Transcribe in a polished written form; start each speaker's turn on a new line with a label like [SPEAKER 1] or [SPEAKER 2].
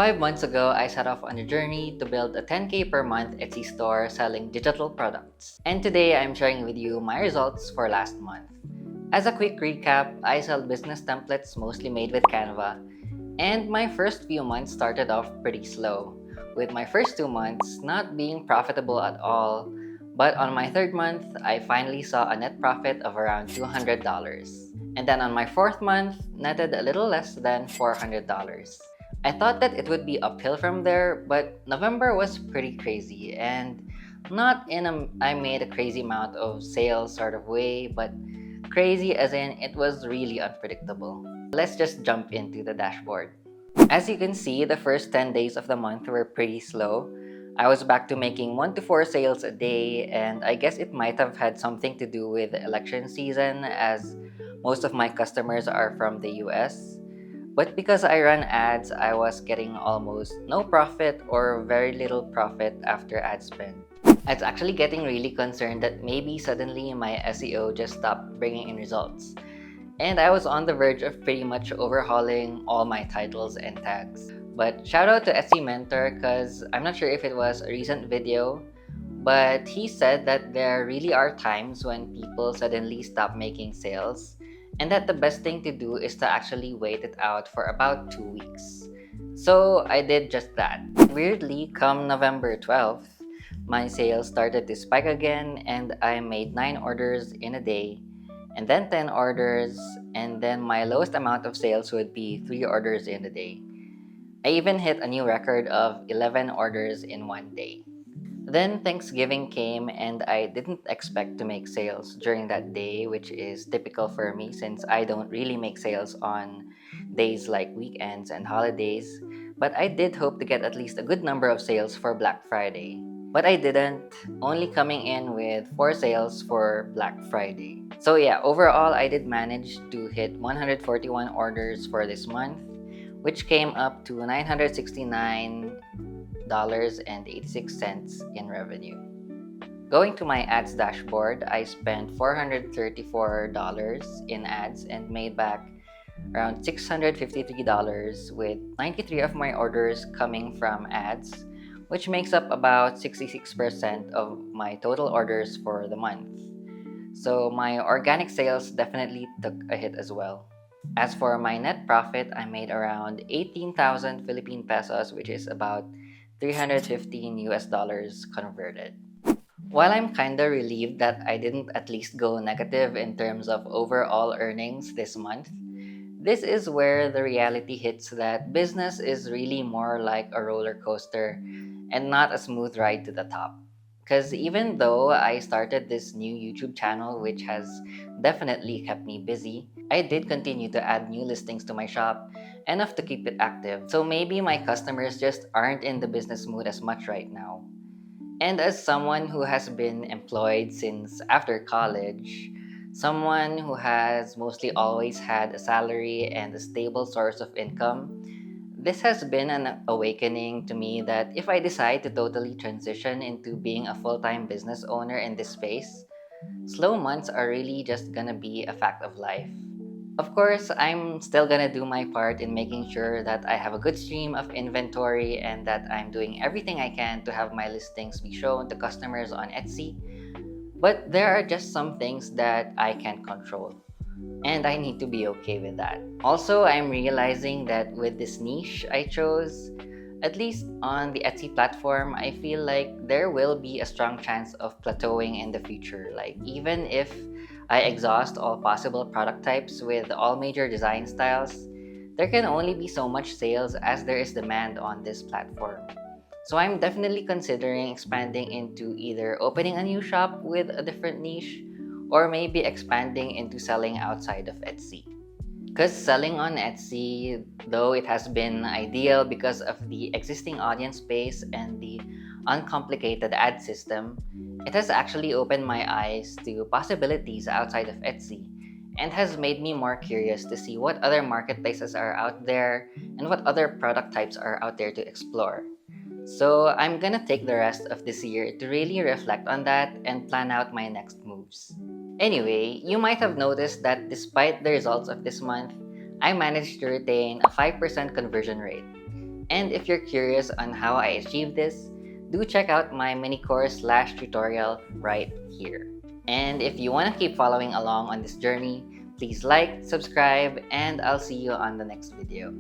[SPEAKER 1] 5 months ago, I set off on a journey to build a 10K per month Etsy store selling digital products. And today, I'm sharing with you my results for last month. As a quick recap, I sell business templates mostly made with Canva, and my first few months started off pretty slow, with my first 2 months not being profitable at all. But on my third month, I finally saw a net profit of around $200. And then on my fourth month, netted a little less than $400. I thought that it would be uphill from there, but November was pretty crazy, and not in a I made a crazy amount of sales sort of way, but crazy as in it was really unpredictable. Let's just jump into the dashboard. As you can see, the first 10 days of the month were pretty slow. I was back to making 1 to 4 sales a day, and I guess it might have had something to do with the election season, as most of my customers are from the US. But because I run ads, I was getting almost no profit or very little profit after ad spend. I was actually getting really concerned that maybe suddenly my SEO just stopped bringing in results. And I was on the verge of pretty much overhauling all my titles and tags. But shout out to Etsy Mentor, because I'm not sure if it was a recent video, but he said that there really are times when people suddenly stop making sales, and that the best thing to do is to actually wait it out for about 2 weeks. So I did just that. Weirdly, come November 12th, my sales started to spike again, and I made 9 orders in a day, and then 10 orders, and then my lowest amount of sales would be 3 orders in a day. I even hit a new record of 11 orders in one day. Then Thanksgiving came, and I didn't expect to make sales during that day, which is typical for me since I don't really make sales on days like weekends and holidays. But I did hope to get at least a good number of sales for Black Friday. But I didn't, only coming in with 4 sales for Black Friday. So yeah, overall I did manage to hit 141 orders for this month, which came up to $969.86 in revenue. Going to my ads dashboard, I spent $434 in ads and made back around $653, with 93 of my orders coming from ads, which makes up about 66% of my total orders for the month. So my organic sales definitely took a hit as well. As for my net profit, I made around 18,000 Philippine pesos, which is about 315 US dollars converted. While I'm kinda relieved that I didn't at least go negative in terms of overall earnings this month, this is where the reality hits that business is really more like a roller coaster and not a smooth ride to the top. Because even though I started this new YouTube channel, which has definitely kept me busy, I did continue to add new listings to my shop, enough to keep it active. So maybe my customers just aren't in the business mood as much right now. And as someone who has been employed since after college, someone who has mostly always had a salary and a stable source of income, this has been an awakening to me that if I decide to totally transition into being a full-time business owner in this space, slow months are really just gonna be a fact of life. Of course, I'm still gonna do my part in making sure that I have a good stream of inventory and that I'm doing everything I can to have my listings be shown to customers on Etsy. But there are just some things that I can't control, and I need to be okay with that. Also, I'm realizing that with this niche I chose, at least on the Etsy platform, I feel like there will be a strong chance of plateauing in the future. Like, even if I exhaust all possible product types with all major design styles, there can only be so much sales as there is demand on this platform. So I'm definitely considering expanding into either opening a new shop with a different niche, or maybe expanding into selling outside of Etsy. Because selling on Etsy, though it has been ideal because of the existing audience base and the uncomplicated ad system, it has actually opened my eyes to possibilities outside of Etsy and has made me more curious to see what other marketplaces are out there and what other product types are out there to explore. So I'm gonna take the rest of this year to really reflect on that and plan out my next moves. Anyway, you might have noticed that despite the results of this month, I managed to retain a 5% conversion rate. And if you're curious on how I achieved this, do check out my mini course / tutorial right here. And if you want to keep following along on this journey, please like, subscribe, and I'll see you on the next video.